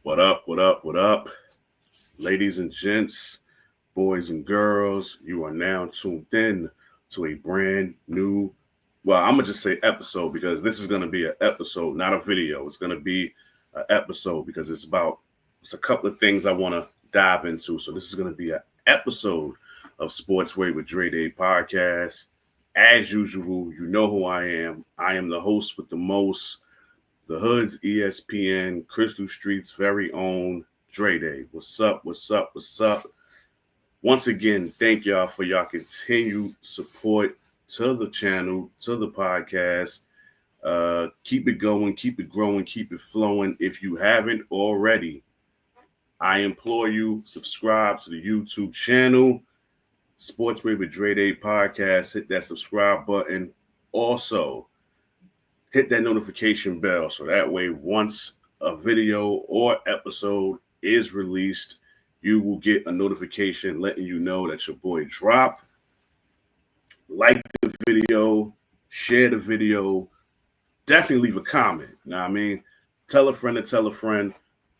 What up, what up, what up? Ladies and gents, boys and girls, you are now tuned in to a brand new, I'm going to just say episode because this is going to be an episode, not a video. It's going to be an episode because it's a couple of things I want to dive into. So this is going to be an episode of Sportsway with Dre Day podcast. As usual, you know who I am. I am the host with the most, the Hood's ESPN, Crystal Street's very own Dre Day. What's up? What's up? What's up? Once again, thank y'all for y'all continued support to the channel, to the podcast. Keep it going, keep it growing, keep it flowing. If you haven't already, I implore you, subscribe to the YouTube channel, Sportsway with Dre Day podcast. Hit that subscribe button. Also, hit that notification bell so that way once a video or episode is released, you will get a notification letting you know that your boy dropped. Like the video, share the video, definitely leave a comment. You know what I mean? Tell a friend to tell a friend,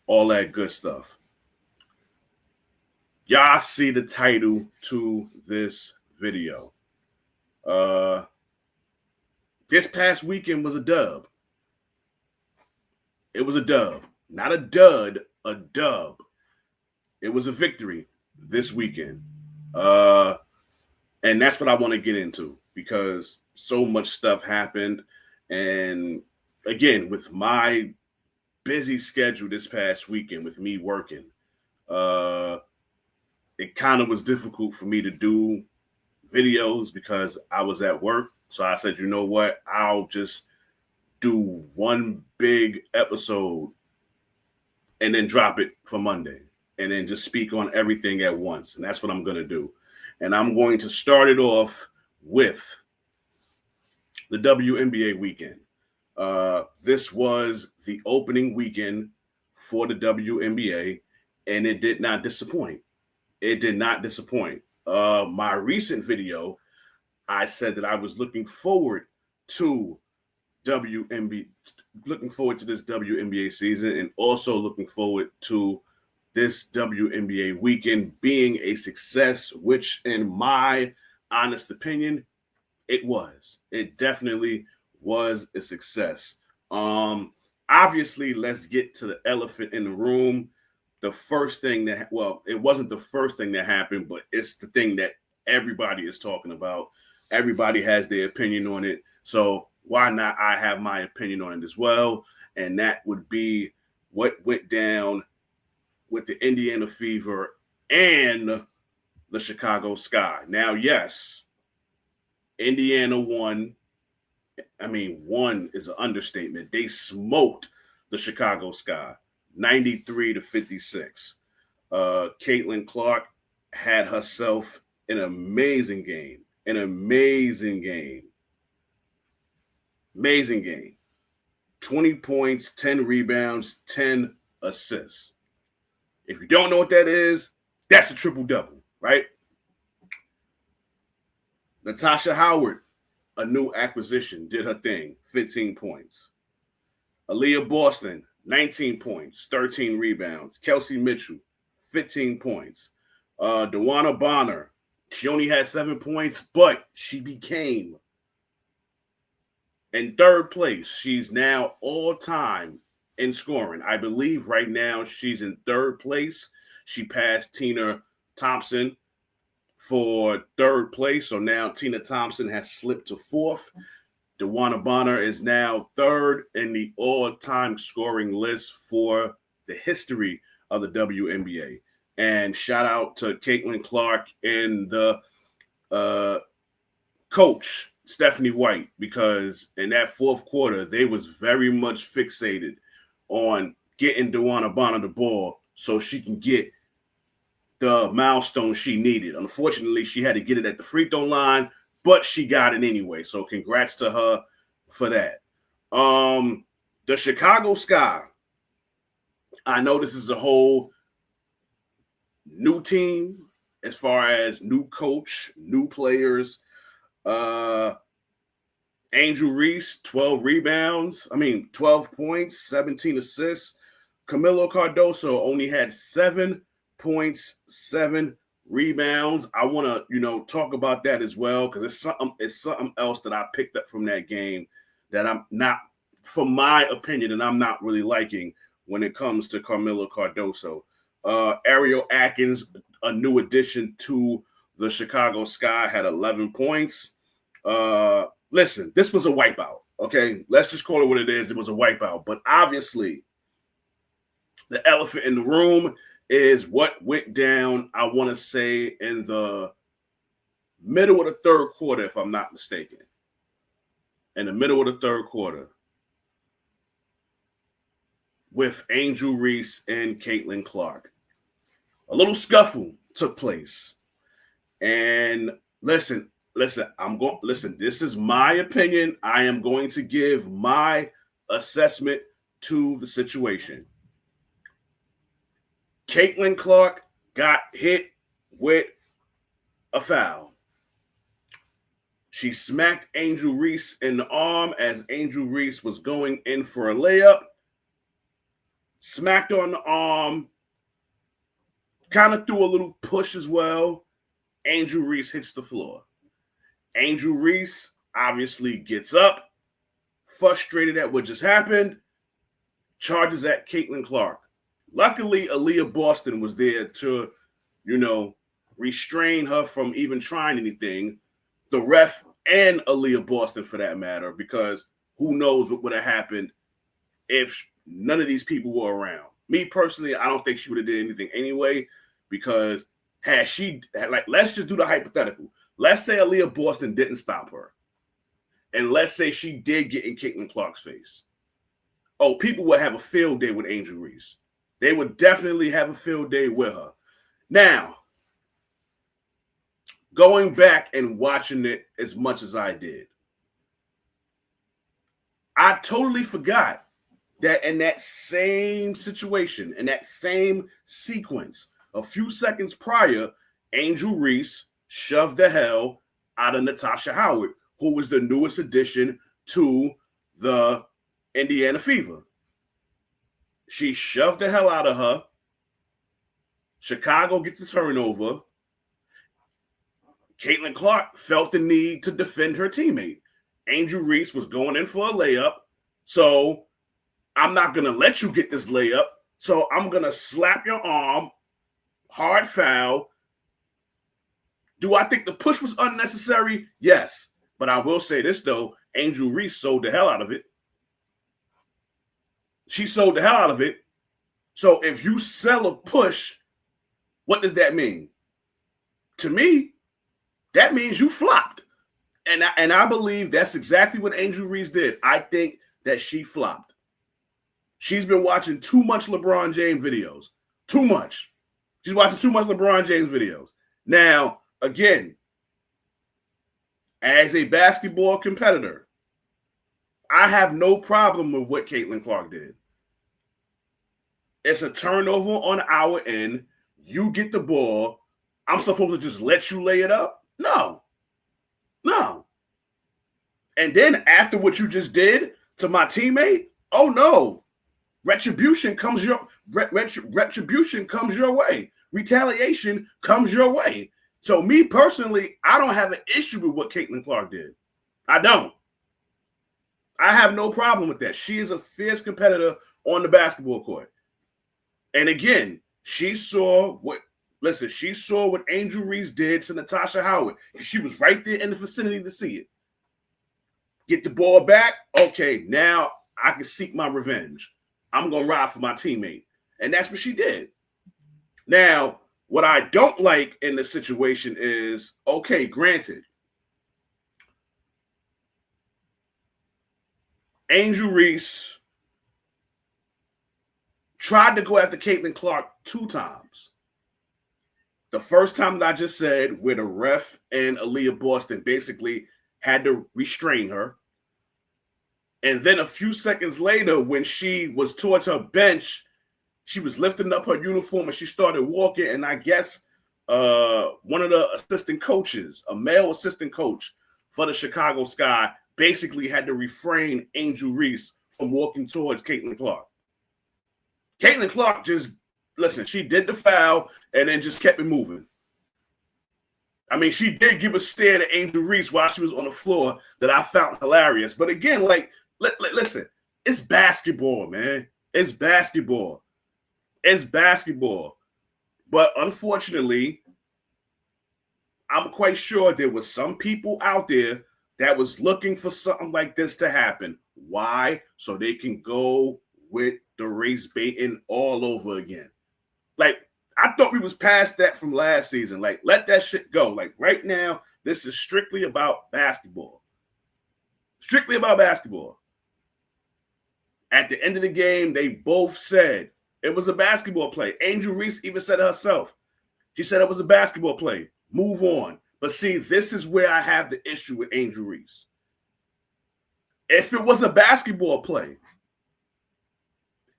all that good stuff. Y'all see the title to this video. This past weekend was a dub. It was a dub. Not a dud, a dub. It was a victory this weekend. And that's what I want to get into because so much stuff happened. And again, with my busy schedule this past weekend, with me working, it kind of was difficult for me to do videos because I was at work. So I said, you know what? I'll just do one big episode and then drop it for Monday and then just speak on everything at once. And that's what I'm going to do. And I'm going to start it off with the WNBA Weekend. This was the opening weekend for the WNBA, and it did not disappoint. It did not disappoint. My recent video, I said that I was looking forward to this WNBA season and also looking forward to this WNBA weekend being a success, which in my honest opinion, it was. It definitely was a success. Obviously, let's get to the elephant in the room. The first thing it wasn't the first thing that happened, but it's the thing that everybody is talking about. Everybody has their opinion on it. So why not I have my opinion on it as well? And that would be what went down with the Indiana Fever and the Chicago Sky. Now, yes, Indiana won. I mean, won is an understatement. They smoked the Chicago Sky, 93-56. Caitlinclark had herself an amazing game. An amazing game. 20 points, 10 rebounds, 10 assists. If you don't know what that is, that's a triple-double, right? Natasha Howard, a new acquisition, did her thing, 15 points. Aaliyah Boston, 19 points, 13 rebounds. Kelsey Mitchell, 15 points. DeWanna Bonner, she only had 7 points, but she became in third place. She's now all-time in scoring. I believe right now she's in third place. She passed Tina Thompson for third place. So now Tina Thompson has slipped to fourth. DeWanna Bonner is now third in the all-time scoring list for the history of the WNBA. And shout out to Caitlinclark and the coach, Stephanie White, because in that fourth quarter, they was very much fixated on getting DeWanna Bonner the ball so she can get the milestone she needed. Unfortunately, she had to get it at the free throw line, but she got it anyway. So congrats to her for that. The Chicago Sky, I know this is a whole new team as far as new coach, new players. Angel Reese, 12 points, 17 assists. Camilo Cardoso only had 7 points, 7 rebounds. I want to, talk about that as well because it's something else that I picked up from that game that I'm not, from my opinion, and I'm not really liking when it comes to Camilo Cardoso. Ariel Atkins, a new addition to the Chicago Sky, had 11 points. Listen, this was a wipeout, okay? Let's just call it what it is. It was a wipeout. But obviously, the elephant in the room is what went down, I want to say, in the middle of the third quarter, if I'm not mistaken. In the middle of the third quarter, with Angel Reese and Caitlin Clark. A little scuffle took place. And listen, this is my opinion. I am going to give my assessment to the situation. Caitlin Clark got hit with a foul. She smacked Angel Reese in the arm as Angel Reese was going in for a layup. Smacked her on the arm. Kind of threw a little push as well. Angel Reese hits the floor. Angel Reese obviously gets up, frustrated at what just happened, charges at Caitlin Clark. Luckily, Aaliyah Boston was there to, restrain her from even trying anything. The ref and Aaliyah Boston, for that matter, because who knows what would have happened if none of these people were around. Me personally, I don't think she would have did anything anyway, because let's just do the hypothetical. Let's say Aaliyah Boston didn't stop her. And let's say she did get in Caitlin Clark's face. Oh, people would have a field day with Angel Reese. They would definitely have a field day with her. Now, going back and watching it as much as I did, I totally forgot that in that same situation, in that same sequence, a few seconds prior, Angel Reese shoved the hell out of Natasha Howard, who was the newest addition to the Indiana Fever. She shoved the hell out of her. Chicago gets the turnover. Caitlin Clark felt the need to defend her teammate. Angel Reese was going in for a layup. So I'm not going to let you get this layup. So I'm going to slap your arm. Hard foul. Do I think the push was unnecessary? Yes. But I will say this, though. Angel Reese sold the hell out of it. She sold the hell out of it. So if you sell a push, what does that mean? To me, that means you flopped. And I believe that's exactly what Angel Reese did. I think that she flopped. She's been watching too much LeBron James videos. Too much. She's watching too much LeBron James videos. Now, again, as a basketball competitor, I have no problem with what Caitlin Clark did. It's a turnover on our end. You get the ball. I'm supposed to just let you lay it up? No. And then after what you just did to my teammate, oh no. Retribution comes your way. Retaliation comes your way. So me personally, I don't have an issue with what Caitlin Clark did. I don't. I have no problem with that. She is a fierce competitor on the basketball court. And again, she saw what Angel Reese did to Natasha Howard. She was right there in the vicinity to see it. Get the ball back. Okay, now I can seek my revenge. I'm going to ride for my teammate. And that's what she did. Now, what I don't like in the situation is, okay, granted, Angel Reese tried to go after Caitlin Clark 2 times. The first time that I just said, where the ref and Aaliyah Boston basically had to restrain her. And then a few seconds later, when she was towards her bench, she was lifting up her uniform and she started walking. And I guess one of the assistant coaches, a male assistant coach for the Chicago Sky, basically had to refrain Angel Reese from walking towards Caitlin Clark. Caitlin Clark just, listen, she did the foul and then just kept it moving. I mean, she did give a stare to Angel Reese while she was on the floor that I found hilarious. But again, like, listen, it's basketball, man. It's basketball. It's basketball. But unfortunately, I'm quite sure there was some people out there that was looking for something like this to happen. Why? So they can go with the race baiting all over again. Like, I thought we was past that from last season. Like, let that shit go. Like, right now, this is strictly about basketball. Strictly about basketball. At the end of the game, they both said it was a basketball play. Angel Reese even said it herself. She said it was a basketball play. Move on. But see, this is where I have the issue with Angel Reese. If it was a basketball play,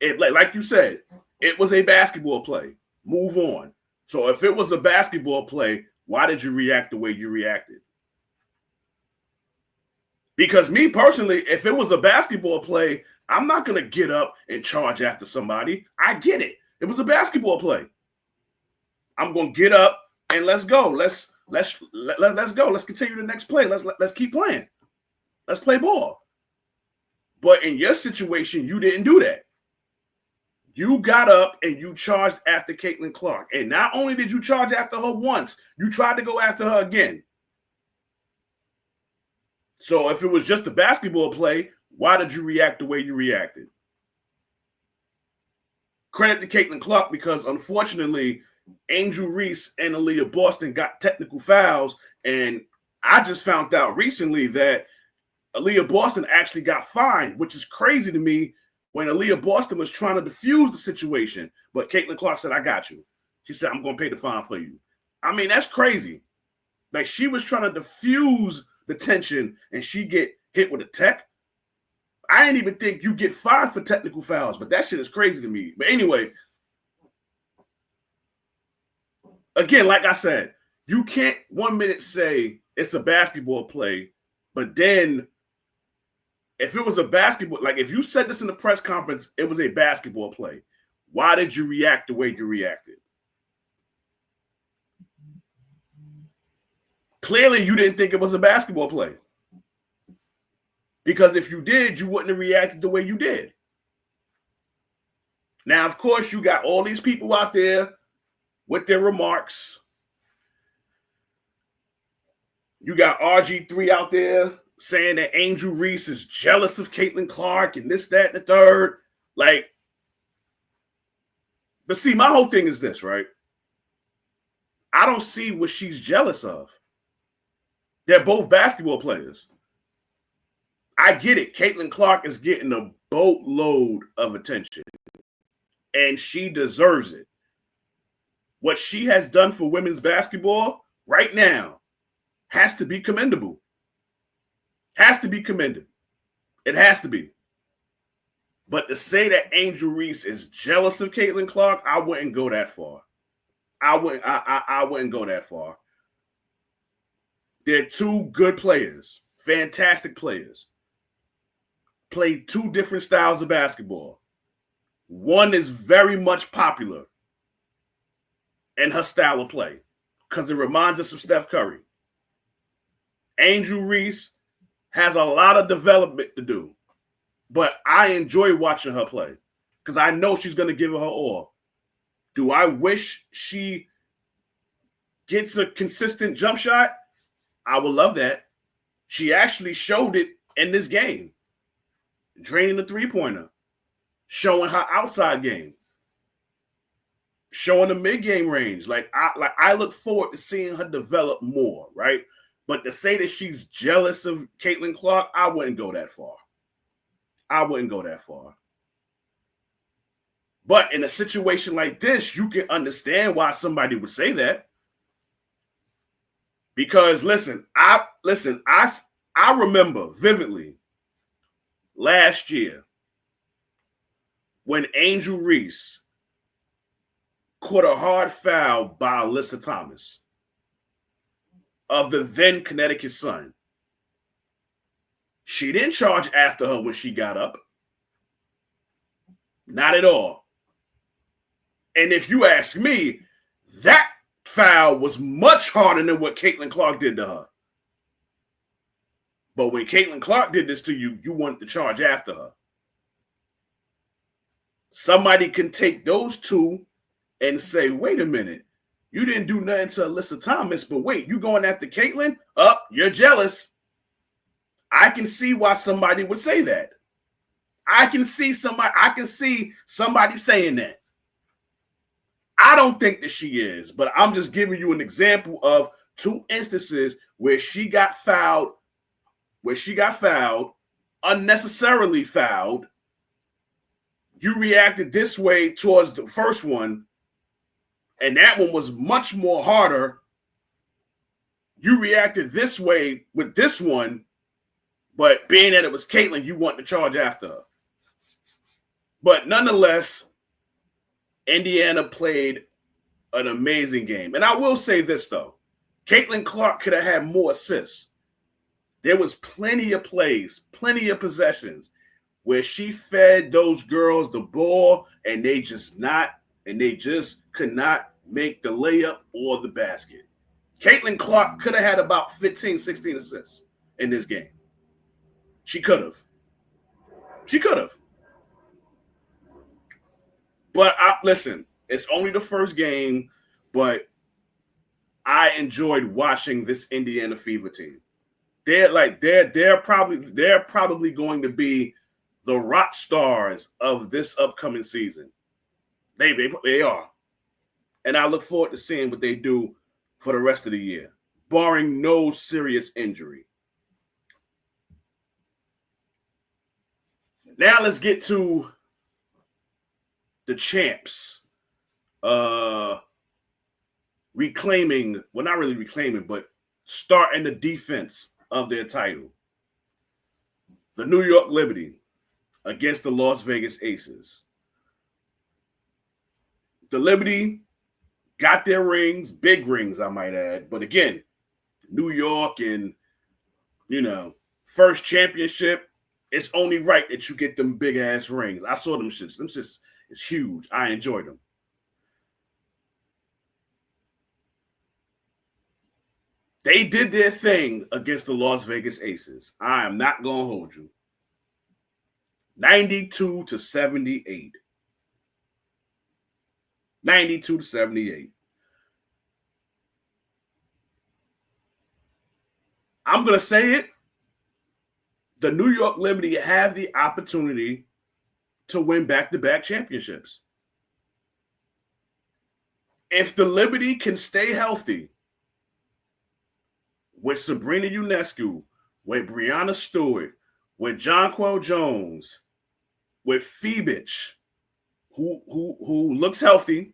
like you said, it was a basketball play. Move on. So if it was a basketball play, why did you react the way you reacted? Because me personally, if it was a basketball play, I'm not going to get up and charge after somebody. I get it. It was a basketball play. I'm going to get up and let's go. Let's go. Let's continue the next play. Let's keep playing. Let's play ball. But in your situation, you didn't do that. You got up and you charged after Caitlin Clark. And not only did you charge after her once, you tried to go after her again. So if it was just a basketball play, why did you react the way you reacted? Credit to Caitlin Clark because, unfortunately, Angel Reese and Aaliyah Boston got technical fouls. And I just found out recently that Aaliyah Boston actually got fined, which is crazy to me when Aaliyah Boston was trying to defuse the situation. But Caitlin Clark said, I got you. She said, I'm going to pay the fine for you. I mean, that's crazy. Like, she was trying to diffuse the tension and she get hit with a tech. I didn't even think you get fined for technical fouls, but that shit is crazy to me. But anyway, again, like I said, you can't 1 minute say it's a basketball play, but then if it was a basketball, like if you said this in the press conference, it was a basketball play, why did you react the way you reacted? Clearly, you didn't think it was a basketball play. Because if you did, you wouldn't have reacted the way you did. Now, of course, you got all these people out there with their remarks. You got RG3 out there saying that Angel Reese is jealous of Caitlin Clark and this, that, and the third. Like, but see, my whole thing is this, right? I don't see what she's jealous of. They're both basketball players. I get it. Caitlin Clark is getting a boatload of attention, and she deserves it. What she has done for women's basketball right now has to be commendable. Has to be commended. It has to be. But to say that Angel Reese is jealous of Caitlin Clark, I wouldn't go that far. I wouldn't go that far. They're two good players, fantastic players. Play two different styles of basketball. One is very much popular in her style of play because it reminds us of Steph Curry. Angel Reese has a lot of development to do, but I enjoy watching her play because I know she's going to give it her all. Do I wish she gets a consistent jump shot? I would love that. She actually showed it in this game. Draining the three-pointer, showing her outside game, showing the mid-game range. I look forward to seeing her develop more, right? But to say that she's jealous of Caitlin Clark, I wouldn't go that far. I wouldn't go that far. But in a situation like this, you can understand why somebody would say that. Because I remember vividly last year when Angel Reese caught a hard foul by Alyssa Thomas of the then Connecticut Sun. She didn't charge after her when she got up. Not at all. And if you ask me, that foul was much harder than what Caitlin Clark did to her. But when Caitlin Clark did this to you, you wanted to charge after her. Somebody can take those two and say, wait a minute, you didn't do nothing to Alyssa Thomas, but wait, you going after Caitlin? You're jealous. I can see why somebody would say that. I can see somebody saying that. I don't think that she is, but I'm just giving you an example of two instances where she got fouled, unnecessarily fouled. You reacted this way towards the first one, and that one was much more harder. You reacted this way with this one, but being that it was Caitlin, you want to charge after her. But nonetheless, Indiana played an amazing game. And I will say this, though. Caitlin Clark could have had more assists. There was plenty of plays, plenty of possessions where she fed those girls the ball and they just could not make the layup or the basket. Caitlin Clark could have had about 15, 16 assists in this game. She could have. But listen, it's only the first game, but I enjoyed watching this Indiana Fever team. They're probably going to be the rock stars of this upcoming season. They are. And I look forward to seeing what they do for the rest of the year, barring no serious injury. Now let's get to the champs. Reclaiming, well, not really reclaiming, but starting the defense of their title. The New York Liberty against the Las Vegas Aces. The Liberty got their rings, big rings, I might add. But again, New York and, first championship, it's only right that you get them big-ass rings. I saw them shits. Them shits is huge. I enjoyed them. They did their thing against the Las Vegas Aces. I am not going to hold you. 92-78. 92-78. I'm going to say it. The New York Liberty have the opportunity to win back-to-back championships. If the Liberty can stay healthy with Sabrina Ionescu, with Breanna Stewart, with Jonquel Jones, with Phoebich, who looks healthy,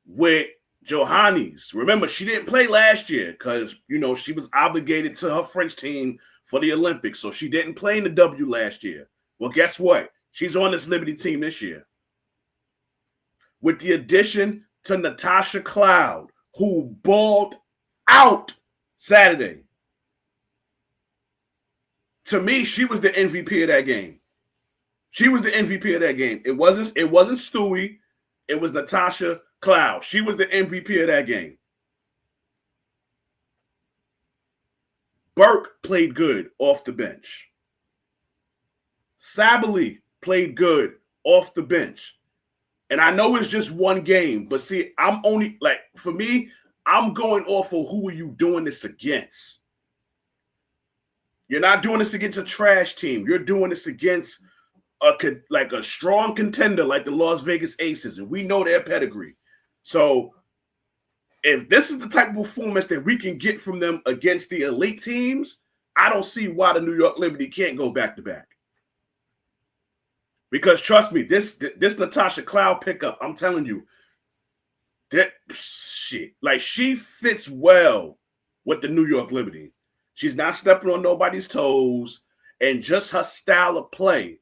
with Johannes. Remember, she didn't play last year because, she was obligated to her French team for the Olympics, so she didn't play in the W last year. Well, guess what? She's on this Liberty team this year. With the addition to Natasha Cloud, who balled out Saturday. To me, she was the MVP of that game. It wasn't Stewie. It was Natasha Cloud. She was the MVP of that game. Burke played good off the bench. Sabally played good off the bench. And I know it's just one game, but see, I'm going off of who are you doing this against. You're not doing this against a trash team. You're doing this against a strong contender like the Las Vegas Aces, and we know their pedigree. So if this is the type of performance that we can get from them against the elite teams, I don't see why the New York Liberty can't go back-to-back. Because trust me, this Natasha Cloud pickup, I'm telling you, that shit, she fits well with the New York Liberty. She's not stepping on nobody's toes, and just her style of play,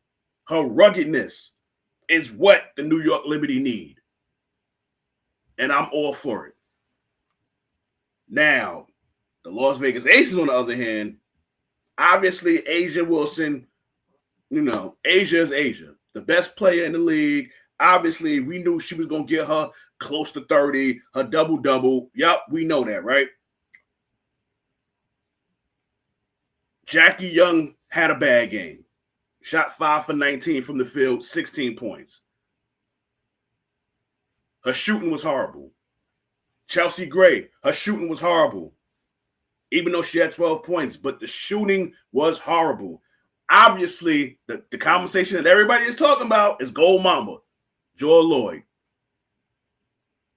her ruggedness is what the New York Liberty need. And I'm all for it. Now, the Las Vegas Aces, on the other hand, obviously Asia Wilson, Asia is Asia. The best player in the league. Obviously, we knew she was going to get her close to 30, her double-double. Yup, we know that, right? Jackie Young had a bad game. Shot 5 for 19 from the field, 16 points. Her shooting was horrible. Chelsea Gray, her shooting was horrible. Even though she had 12 points, but the shooting was horrible. Obviously, the conversation that everybody is talking about is Gold Mamba, Joel Lloyd,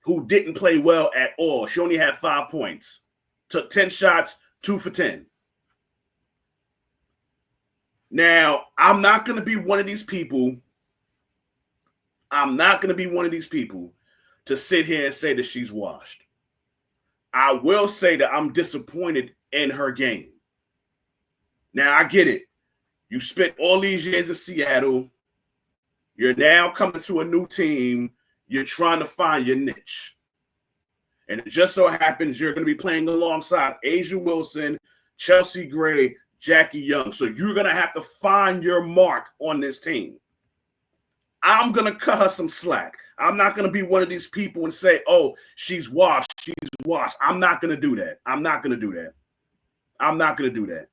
who didn't play well at all. She only had 5 points. Took 10 shots, 2 for 10. Now, I'm not going to be one of these people. I'm not going to be one of these people to sit here and say that she's washed. I will say that I'm disappointed in her game. Now, I get it. You spent all these years in Seattle. You're now coming to a new team. You're trying to find your niche. And it just so happens you're going to be playing alongside Asia Wilson, Chelsea Gray, Jackie Young. So you're going to have to find your mark on this team. I'm going to cut her some slack. I'm not going to be one of these people and say, oh, she's washed. She's washed. I'm not going to do that. I'm not going to do that. I'm not going to do that.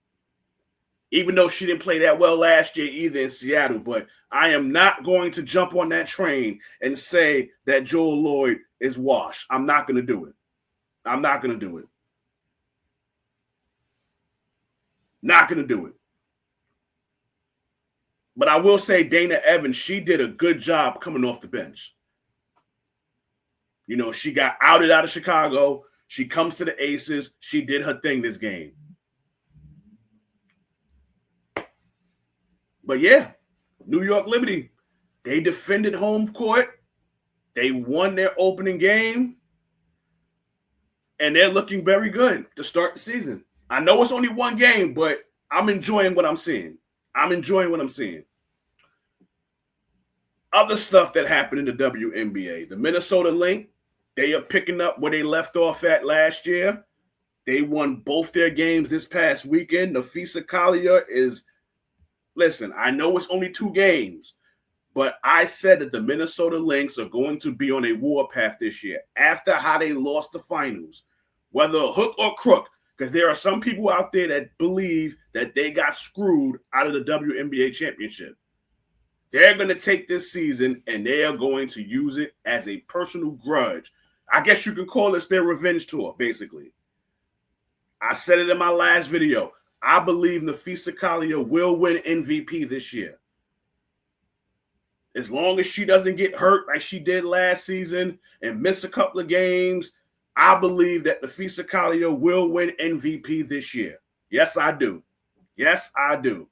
Even though she didn't play that well last year either in Seattle. But I am not going to jump on that train and say that Joel Lloyd is washed. I'm not going to do it. I'm not going to do it. Not going to do it. But I will say Dana Evans, she did a good job coming off the bench. You know, she got outed out of Chicago. She comes to the Aces. She did her thing this game. But yeah, New York Liberty, they defended home court. They won their opening game. And they're looking very good to start the season. I know it's only one game, but I'm enjoying what I'm seeing. I'm enjoying what I'm seeing. Other stuff that happened in the WNBA. The Minnesota Lynx, they are picking up where they left off at last year. They won both their games this past weekend. Nafisa Collier is, listen, I know it's only 2 games, but I said that the Minnesota Lynx are going to be on a warpath this year after how they lost the finals, whether hook or crook. Because there are some people out there that believe that they got screwed out of the WNBA championship. They're going to take this season and they are going to use it as a personal grudge. I guess you can call this their revenge tour, basically. I said it in my last video. I believe Nafisa Collier will win MVP this year. As long as she doesn't get hurt like she did last season and miss a couple of games, I believe that Nafisa Collier will win MVP this year. Yes, I do. Yes, I do.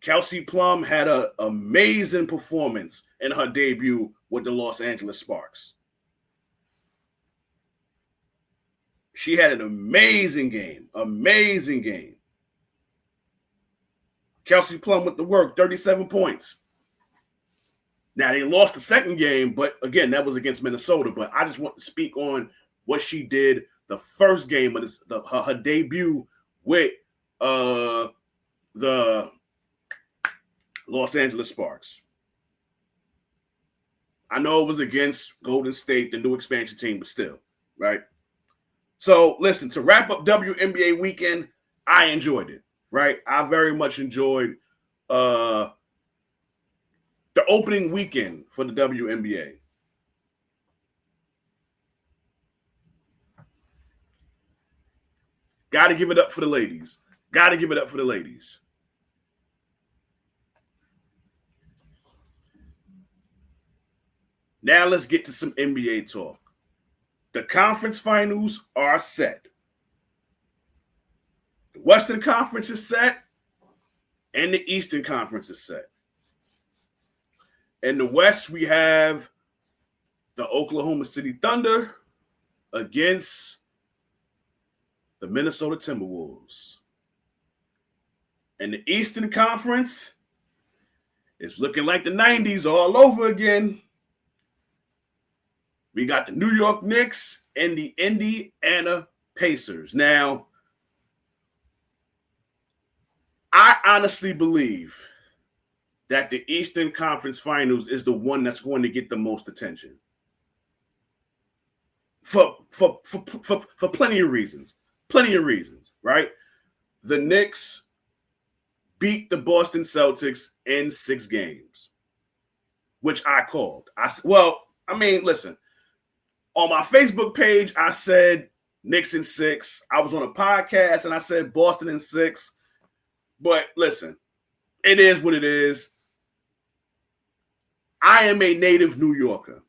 Kelsey Plum had an amazing performance in her debut with the Los Angeles Sparks. She had an amazing game. Amazing game. Kelsey Plum with the work, 37 points. Now, they lost the second game, but again, that was against Minnesota. But I just want to speak on what she did the first game of her debut with the Los Angeles Sparks. I know it was against Golden State, the new expansion team, but still, right? So, listen, to wrap up WNBA Weekend, I enjoyed it, right? I very much enjoyed the opening weekend for the WNBA. Got to give it up for the ladies. Got to give it up for the ladies. Now let's get to some NBA talk. The conference finals are set. The Western Conference is set, and the Eastern Conference is set. In the West, we have the Oklahoma City Thunder against the Minnesota Timberwolves. And the Eastern Conference is looking like the 90s all over again. We got the New York Knicks and the Indiana Pacers. Now, I honestly believe that the Eastern Conference Finals is the one that's going to get the most attention. For plenty of reasons. Plenty of reasons, right? The Knicks beat the Boston Celtics in 6 games, which I called. Listen, on my Facebook page, I said Knicks in 6. I was on a podcast and I said Boston in 6. But listen, it is what it is. I am a native New Yorker.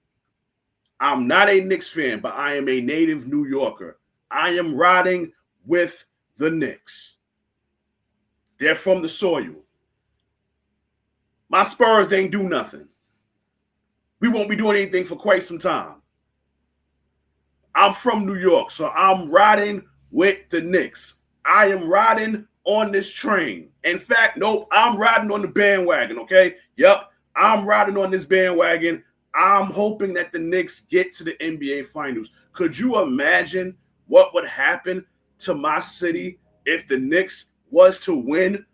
I'm not a Knicks fan, but I am a native New Yorker. I am riding with the Knicks. They're from the soil. My Spurs, they ain't do nothing. We won't be doing anything for quite some time. I'm from New York, so I'm riding with the Knicks. I am riding on this train. In fact, nope, I'm riding on the bandwagon, okay? Yep, I'm riding on this bandwagon. I'm hoping that the Knicks get to the NBA Finals. Could you imagine what would happen to my city if the Knicks was to win?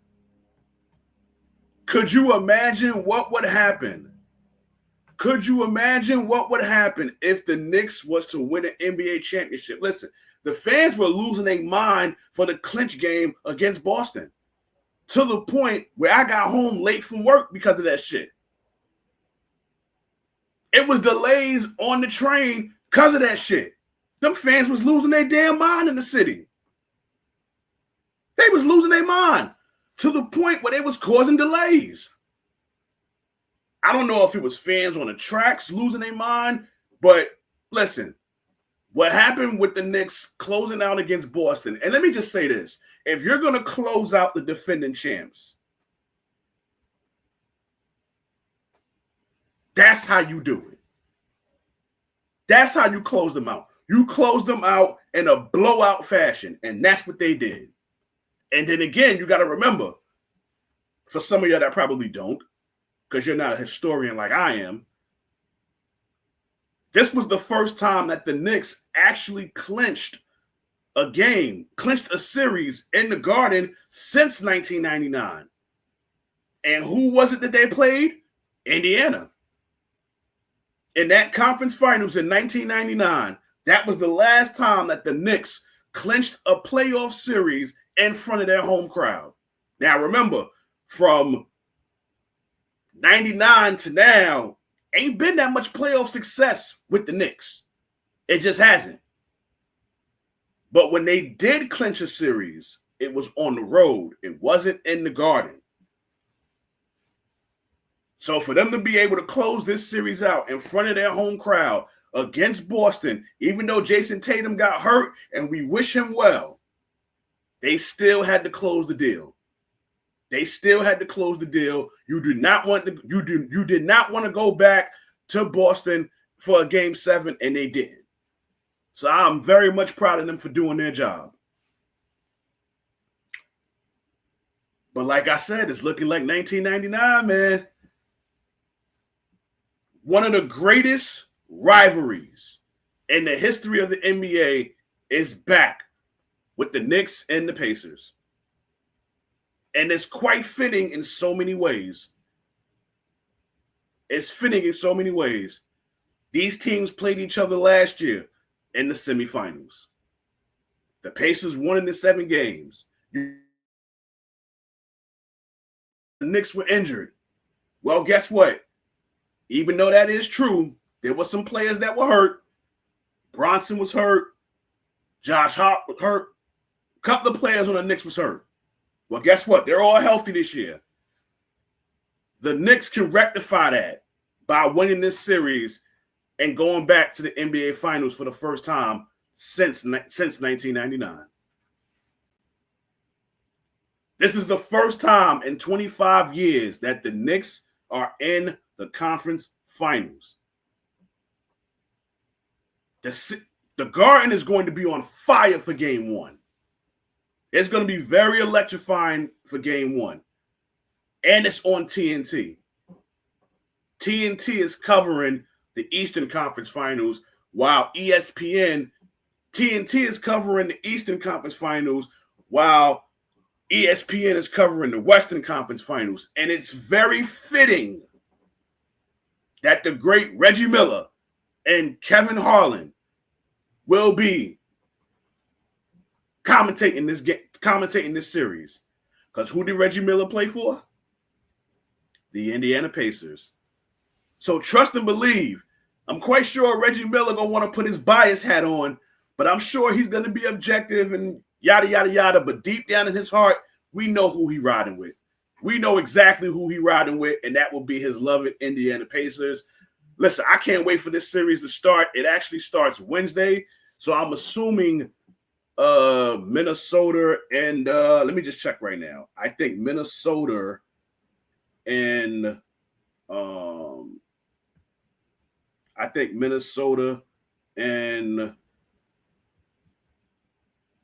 Could you imagine what would happen? Could you imagine what would happen if the Knicks was to win an NBA championship? Listen, the fans were losing their mind for the clinch game against Boston to the point where I got home late from work because of that shit. It was delays on the train because of that shit. Them fans was losing their damn mind in the city. They was losing their mind to the point where they was causing delays. I don't know if it was fans on the tracks losing their mind, but listen, what happened with the Knicks closing out against Boston, and let me just say this, if you're going to close out the defending champs, that's how you do it. That's how you close them out. You close them out in a blowout fashion, and that's what they did. And then again, you got to remember, for some of y'all that probably don't, because you're not a historian like I am, this was the first time that the Knicks actually clinched a game, clinched a series in the Garden since 1999. And who was it that they played? Indiana. In that conference finals in 1999, that was the last time that the Knicks clinched a playoff series in front of their home crowd. Now, remember, from 99 to now, ain't been that much playoff success with the Knicks. It just hasn't. But when they did clinch a series, it was on the road. It wasn't in the Garden. So for them to be able to close this series out in front of their home crowd against Boston, even though Jason Tatum got hurt and we wish him well, they still had to close the deal. They still had to close the deal. You did not want to go back to Boston for a game 7, and they didn't. So I'm very much proud of them for doing their job. But like I said, it's looking like 1999, man. One of the greatest rivalries in the history of the NBA is back with the Knicks and the Pacers. And it's quite fitting in so many ways. It's fitting in so many ways. These teams played each other last year in the semifinals. The Pacers won in the 7 games. The Knicks were injured. Well, guess what? Even though that is true, there were some players that were hurt. Bronson was hurt. Josh Hart was hurt. A couple of players on the Knicks was hurt. Well, guess what? They're all healthy this year. The Knicks can rectify that by winning this series and going back to the NBA Finals for the first time since 1999. This is the first time in 25 years that the Knicks are in the conference finals. The Garden is going to be on fire for game 1. It's going to be very electrifying for game 1. And it's on TNT. TNT is covering the Eastern Conference Finals, while TNT is covering the Eastern Conference Finals, while ESPN is covering the Western Conference Finals, and it's very fitting that the great Reggie Miller and Kevin Harlan will be commentating this series. Because who did Reggie Miller play for? The Indiana Pacers. So trust and believe. I'm quite sure Reggie Miller gonna want to put his bias hat on, but I'm sure he's gonna be objective and yada yada yada. But deep down in his heart, we know who he riding with. We know exactly who he riding with, and that will be his beloved Indiana Pacers. Listen, I can't wait for this series to start. It actually starts Wednesday, so I'm assuming Minnesota and let me just check right now. I think Minnesota and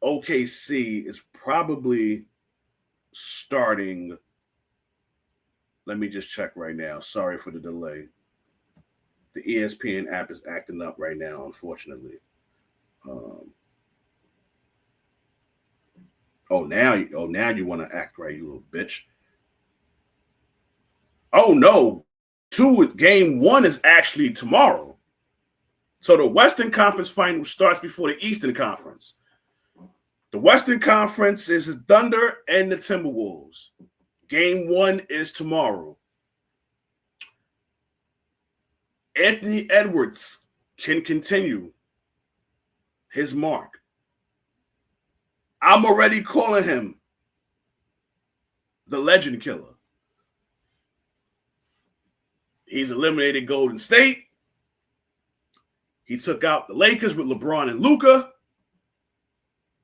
OKC is probably starting. Let me just check right now. Sorry for the delay. The ESPN app is acting up right now, unfortunately. Now you want to act right, you little bitch. Oh no, game 1 is actually tomorrow. So the Western Conference Final starts before the Eastern Conference. The Western Conference is the Thunder and the Timberwolves. Game 1 is tomorrow. Anthony Edwards can continue his mark. I'm already calling him the legend killer. He's eliminated Golden State. He took out the Lakers with LeBron and Luka.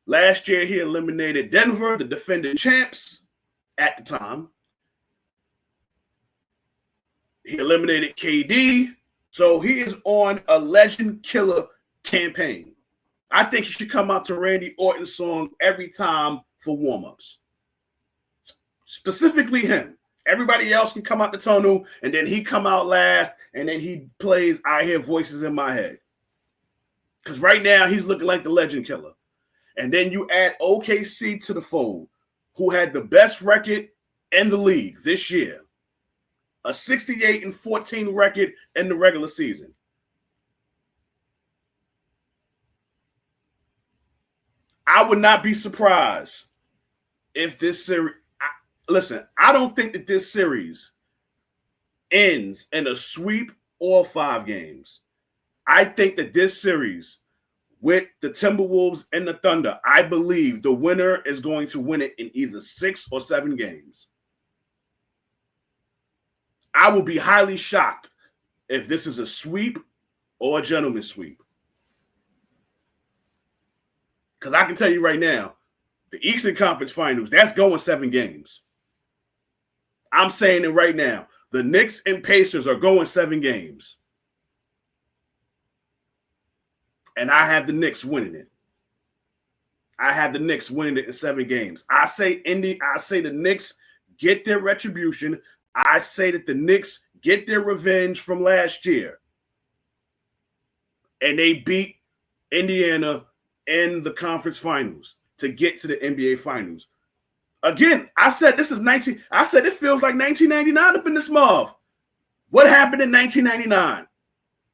Last year, he eliminated Denver, the defending champs at the time. He eliminated KD. So he is on a legend killer campaign. I think he should come out to Randy Orton's song every time for warm-ups. Specifically him. Everybody else can come out the tunnel, and then he come out last, and then he plays I Hear Voices in My Head. Because right now, he's looking like the legend killer. And then you add OKC to the fold, who had the best record in the league this year. A 68-14 record in the regular season. I would not be surprised if this series... Listen, I don't think that this series ends in a sweep or 5 games. I think that this series with the Timberwolves and the Thunder, I believe the winner is going to win it in either 6 or 7 games. I will be highly shocked if this is a sweep or a gentleman's sweep. Because I can tell you right now, the Eastern Conference Finals, that's going 7 games. I'm saying it right now. The Knicks and Pacers are going 7 games. And I have the Knicks winning it. I have the Knicks winning it in 7 games. I say the Knicks get their retribution. I say that the Knicks get their revenge from last year. And they beat Indiana in the conference finals to get to the NBA Finals. Again, I said it feels like 1999 up in this month. What happened in 1999?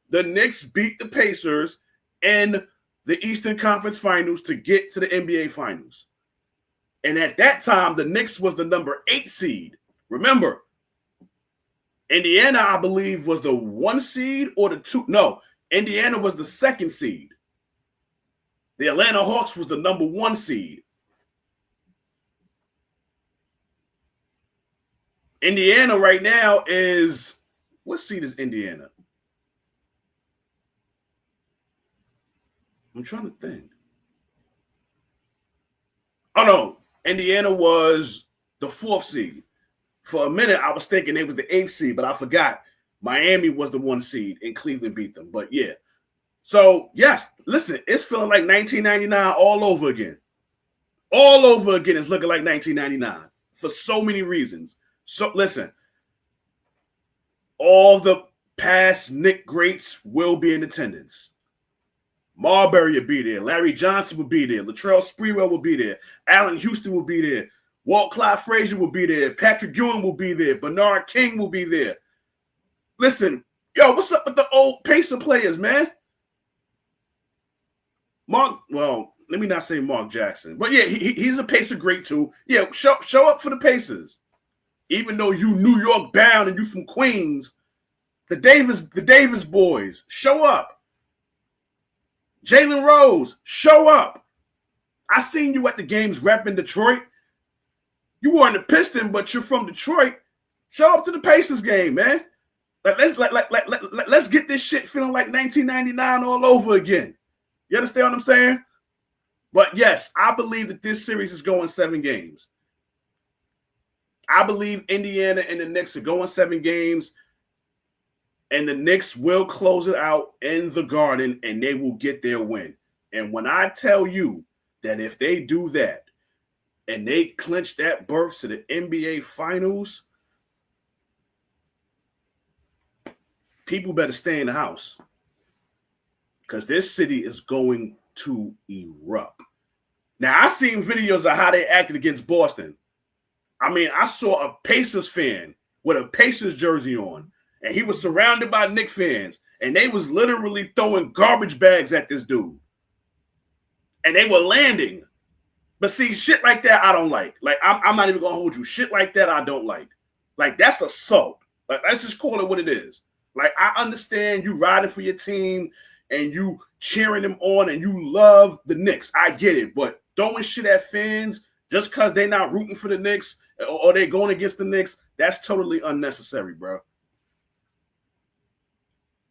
The Knicks beat the Pacers in the Eastern Conference Finals to get to the NBA Finals. And at that time, the Knicks was the number 8 seed. Remember, Indiana, I believe, was the 1 seed or the 2. No, Indiana was the 2nd seed. The Atlanta Hawks was the number 1 seed. Indiana right now is, what seed is Indiana? I'm trying to think. Oh, no. Indiana was the 4th seed. For a minute, I was thinking it was the 8th seed, but I forgot. Miami was the 1 seed, and Cleveland beat them. But, yeah. So, yes, listen, it's feeling like 1999 all over again. All over again, it's looking like 1999 for so many reasons. So, listen, all the past Knicks greats will be in attendance. Marbury will be there. Larry Johnson will be there. Latrell Sprewell will be there. Allen Houston will be there. Walt Clyde Frazier will be there. Patrick Ewing will be there. Bernard King will be there. Listen, yo, what's up with the old Pacer players, man? Let me not say Mark Jackson. But yeah, he's a Pacer great too. Yeah, show up for the Pacers. Even though you New York bound and you from Queens, the Davis boys, show up. Jalen Rose, show up. I seen you at the games repping Detroit. You weren't a Piston, but you're from Detroit. Show up to the Pacers game, man. Let's get this shit feeling like 1999 all over again. You understand what I'm saying? But yes, I believe that this series is going 7 games. I believe Indiana and the Knicks are going 7 games, and the Knicks will close it out in the Garden, and they will get their win. And when I tell you that if they do that and they clinch that berth to the NBA Finals, people better stay in the house because this city is going to erupt. Now, I've seen videos of how they acted against Boston. I mean, I saw a Pacers fan with a Pacers jersey on, and he was surrounded by Knicks fans, and they was literally throwing garbage bags at this dude. And they were landing. But see, shit like that, I don't like. Like, I'm not even going to hold you. Shit like that, I don't like. Like, that's assault. Like, let's just call it what it is. Like, I understand you riding for your team and you cheering them on and you love the Knicks. I get it. But throwing shit at fans just because they're not rooting for the Knicks or they're going against the Knicks, that's totally unnecessary, bro.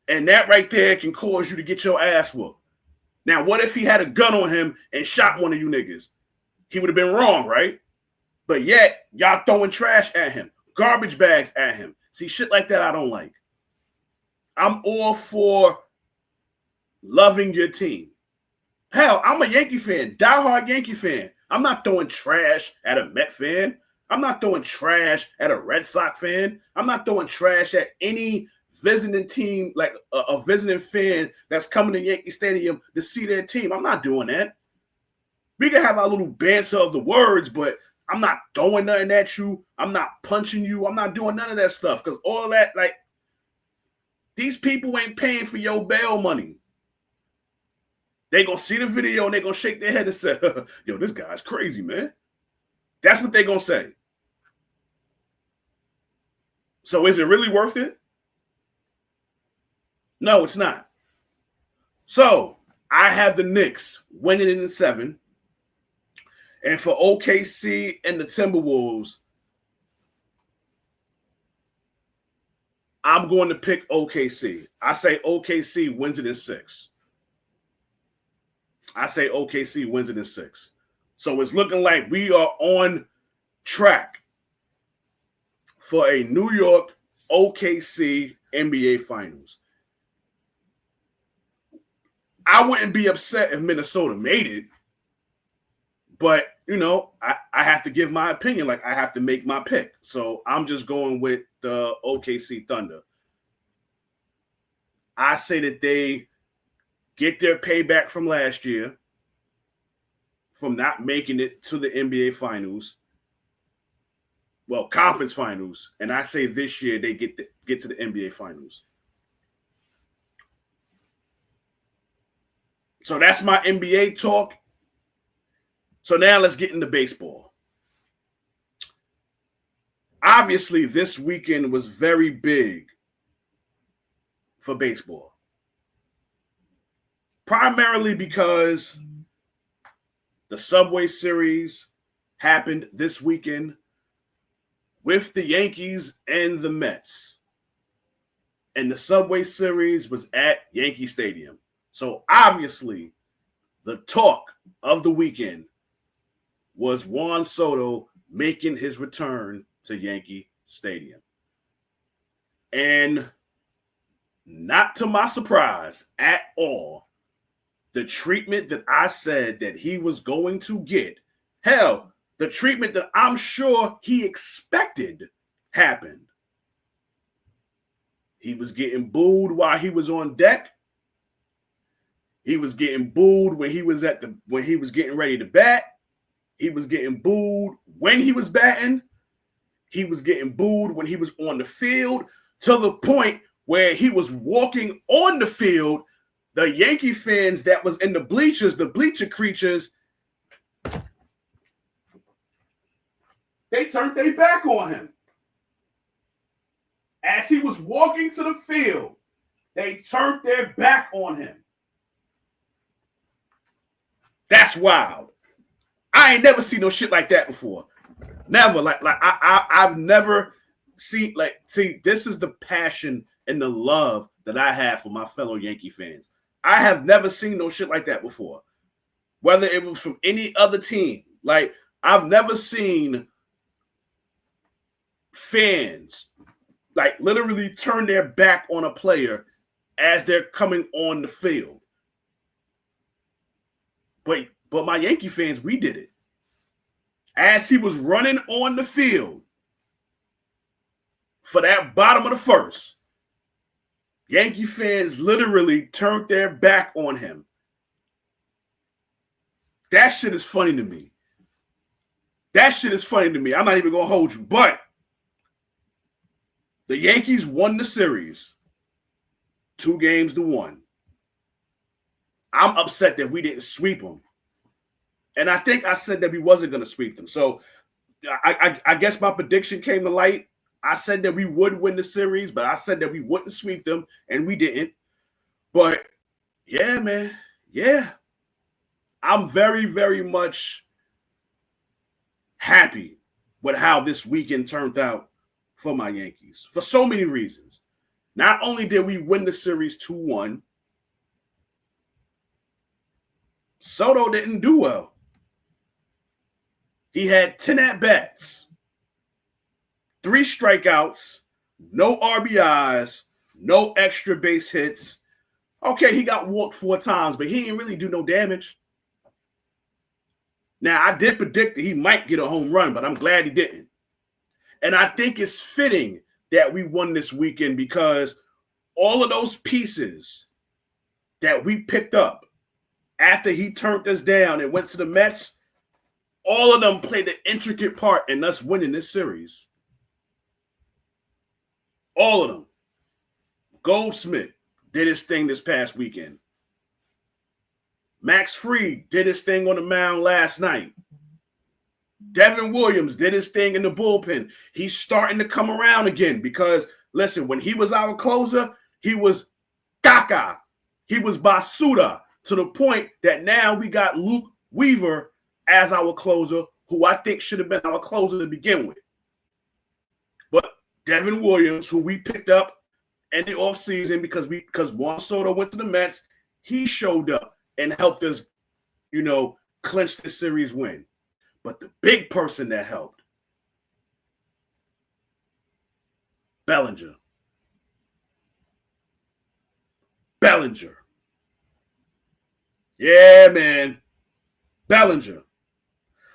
And that right there can cause you to get your ass whooped. Now, what if he had a gun on him and shot one of you niggas? He would have been wrong, right? But yet, y'all throwing trash at him, garbage bags at him. See, shit like that I don't like. I'm all for loving your team. Hell, I'm a Yankee fan, diehard Yankee fan. I'm not throwing trash at a Met fan. I'm not throwing trash at a Red Sox fan. I'm not throwing trash at any visiting team, like a visiting fan that's coming to Yankee Stadium to see their team. I'm not doing that. We can have our little banter of the words, but I'm not throwing nothing at you. I'm not punching you. I'm not doing none of that stuff because all of that, like, these people ain't paying for your bail money. They gonna see the video and they gonna shake their head and say, yo, this guy's crazy, man. That's what they gonna say. So is it really worth it? No, it's not. So I have the Knicks winning in 7. And for OKC and the Timberwolves, I'm going to pick OKC. I say OKC wins it in 6. I say OKC wins it in 6. So it's looking like we are on track for a New York OKC NBA Finals. I wouldn't be upset if Minnesota made it, but, you know, I have to give my opinion. Like, I have to make my pick. So I'm just going with the OKC Thunder. I say that they get their payback from last year from not making it to the NBA Finals. Well, conference finals. And I say this year they get to the NBA Finals. So that's my NBA talk. So now let's get into baseball. Obviously, this weekend was very big for baseball. Primarily because the Subway Series happened this weekend with the Yankees and the Mets. And the Subway Series was at Yankee Stadium. So obviously, the talk of the weekend was Juan Soto making his return to Yankee Stadium. And not to my surprise at all, the treatment that I said that he was going to get, hell, the treatment that I'm sure he expected happened. He was getting booed while he was on deck. He was getting booed when he was getting ready to bat. He was getting booed when he was batting. He was getting booed when he was on the field, to the point where he was walking on the field. The Yankee fans that was in the bleachers, the bleacher creatures, they turned their back on him. As he was walking to the field, they turned their back on him. That's wild. I ain't never seen no shit like that before. Never. I've never seen, this is the passion and the love that I have for my fellow Yankee fans. I have never seen no shit like that before. Whether it was from any other team. Like, I've never seen fans like literally turn their back on a player as they're coming on the field. But my Yankee fans, we did it. As he was running on the field for that bottom of the first, Yankee fans literally turned their back on him. That shit is funny to me. That shit is funny to me. I'm not even going to hold you. But the Yankees won the series 2-1. I'm upset that we didn't sweep them. And I think I said that we wasn't going to sweep them. So I guess my prediction came to light. I said that we would win the series, but I said that we wouldn't sweep them, and we didn't. But, yeah, man. Yeah. I'm very, very much happy with how this weekend turned out for my Yankees for so many reasons. Not only did we win the series 2-1, Soto didn't do well. He had 10 at-bats, 3 strikeouts, no RBIs, no extra base hits. Okay, he got walked 4 times, but he didn't really do no damage. Now, I did predict that he might get a home run, but I'm glad he didn't. And I think it's fitting that we won this weekend because all of those pieces that we picked up after he turned us down and went to the Mets, all of them played an intricate part in us winning this series. All of them. Goldsmith did his thing this past weekend. Max Fried did his thing on the mound last night. Devin Williams did his thing in the bullpen. He's starting to come around again because, listen, when he was our closer, he was caca. He was basuda, to the point that now we got Luke Weaver as our closer, who I think should have been our closer to begin with. But Devin Williams, who we picked up in the offseason because Juan Soto went to the Mets, he showed up and helped us, clinch the series win. But the big person that helped, Bellinger. Yeah, man. Bellinger.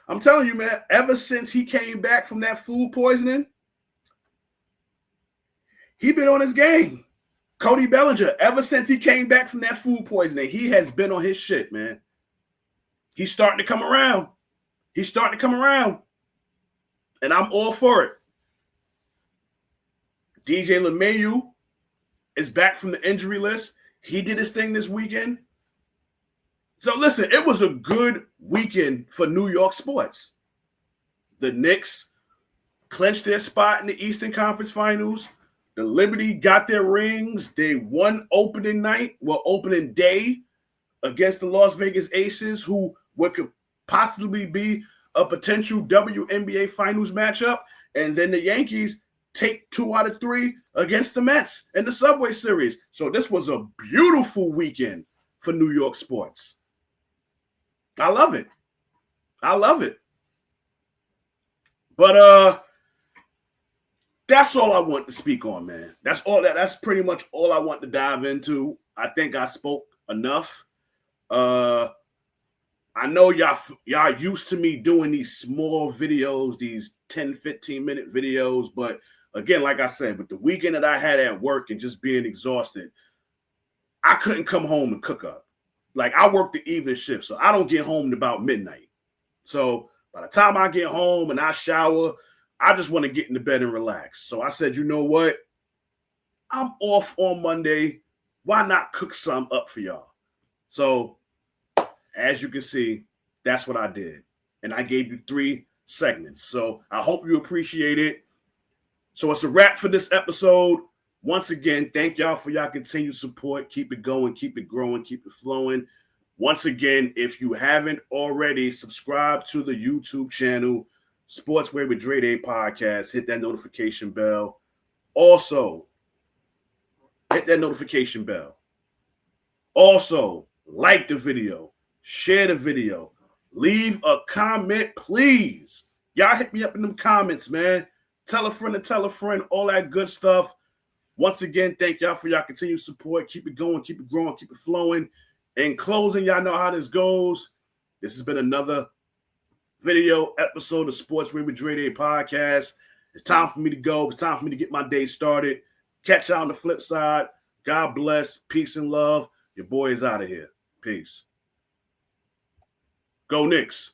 I'm telling you, man, ever since he came back from that food poisoning, he been on his game. Cody Bellinger, ever since he came back from that food poisoning, he has been on his shit, man. He's starting to come around. And I'm all for it. DJ LeMahieu is back from the injury list. He did his thing this weekend. So listen, it was a good weekend for New York sports. The Knicks clinched their spot in the Eastern Conference Finals. The Liberty got their rings. They won opening day against the Las Vegas Aces, who could possibly be a potential WNBA Finals matchup. And then the Yankees take 2 out of 3 against the Mets in the Subway Series. So this was a beautiful weekend for New York sports. I love it. But that's all I want to speak on, man. That's pretty much all I want to dive into. I think I spoke enough. I know y'all used to me doing these small videos, these 10, 15-minute videos. But again, like I said, with the weekend that I had at work and just being exhausted, I couldn't come home and cook up. Like, I work the evening shift, so I don't get home at about midnight. So By the time I get home and I shower, I just want to get into bed and relax. So I said, you know what? I'm off on Monday. Why not cook something up for y'all? So as you can see, that's what I did. And I gave you 3 segments. So I hope you appreciate it. So it's a wrap for this episode. Once again, thank y'all for y'all continued support. Keep it going, keep it growing, keep it flowing. Once again, if you haven't already, subscribe to the YouTube channel, Sportswear with Dre Day Podcast. Hit that notification bell. Also, hit that notification bell. Also, like the video, share the video, leave a comment, please. Y'all hit me up in them comments, man. Tell a friend, all that good stuff. Once again, thank y'all for y'all continued support. Keep it going, keep it growing, keep it flowing. In closing, y'all know how this goes. This has been another video episode of Sportswear with Dre Day Podcast. It's time for me to go. It's time for me to get my day started. Catch y'all on the flip side. God bless. Peace and love. Your boy is out of here. Peace. Go Knicks.